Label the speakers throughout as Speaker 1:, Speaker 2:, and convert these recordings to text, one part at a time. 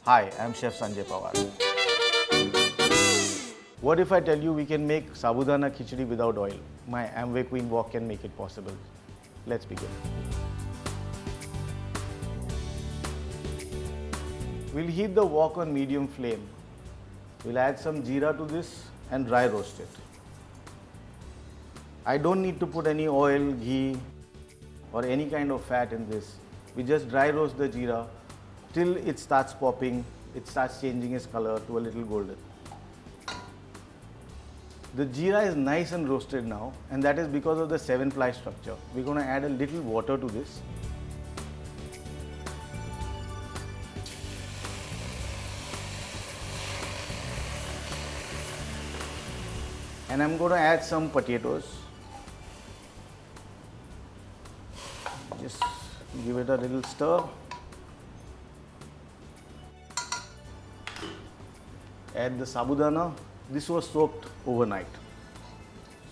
Speaker 1: Hi, I'm Chef Sanjay Pawar. What if I tell you we can make Sabudana Khichdi without oil? My Amway Queen Wok can make it possible. Let's begin. We'll heat the wok on medium flame. We'll add some jeera to this and dry roast it. I don't need to put any oil, ghee or any kind of fat in this. We just dry roast the jeera till it starts popping, it starts changing its color to a little golden. The jeera is nice and roasted now, and that is because of the 7-ply structure. We're going to add a little water to this. And I'm going to add some potatoes. Just give it a little stir. Add the sabudana. This was soaked overnight.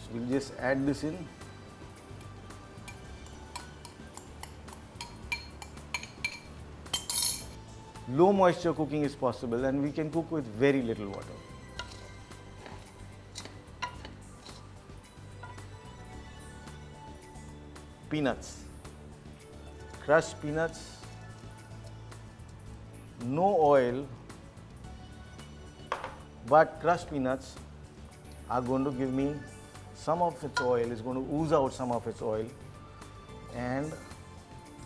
Speaker 1: So we'll just add this in. Low moisture cooking is possible, and we can cook with very little water. Peanuts. Crushed peanuts. No oil. But crushed peanuts are going to give me some of its oil, is going to ooze out some of its oil, and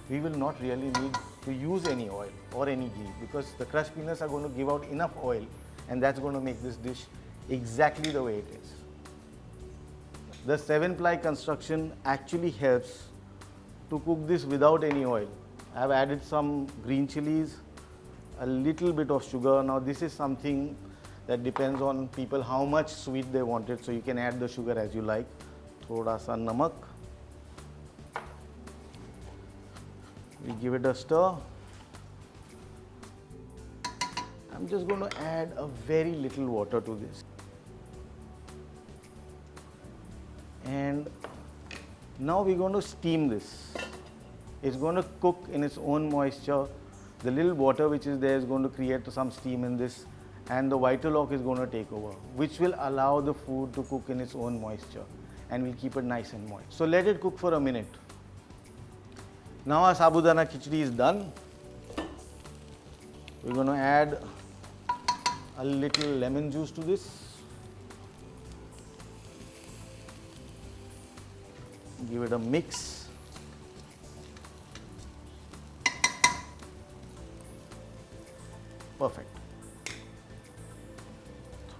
Speaker 1: we will not really need to use any oil or any ghee because the crushed peanuts are going to give out enough oil, and that's going to make this dish exactly the way it is. The 7-ply construction actually helps to cook this without any oil. I have added some green chilies, a little bit of sugar. Now this is something that depends on people how much sweet they want it, so you can add the sugar as you like. Thoda sa namak. We give it a stir. I'm just going to add a very little water to this. And now we're going to steam this. It's going to cook in its own moisture. The little water which is there is going to create some steam in this, and the Vital-Ock is going to take over, which will allow the food to cook in its own moisture, and we'll keep it nice and moist. So let it cook for a minute. Now our Sabudana Khichdi is done. We're going to add a little lemon juice to this. Give it a mix. Perfect.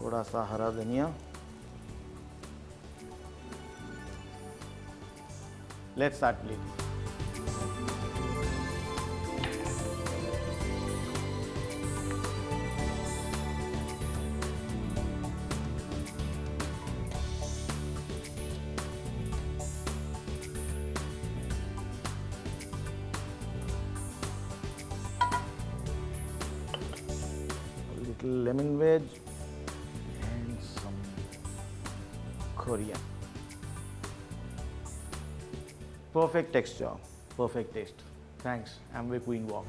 Speaker 1: थोड़ा सा हरा धनिया. Let's start plating. A little lemon wedge. Korean. Perfect texture, perfect taste. Thanks, Amway Queen Wok.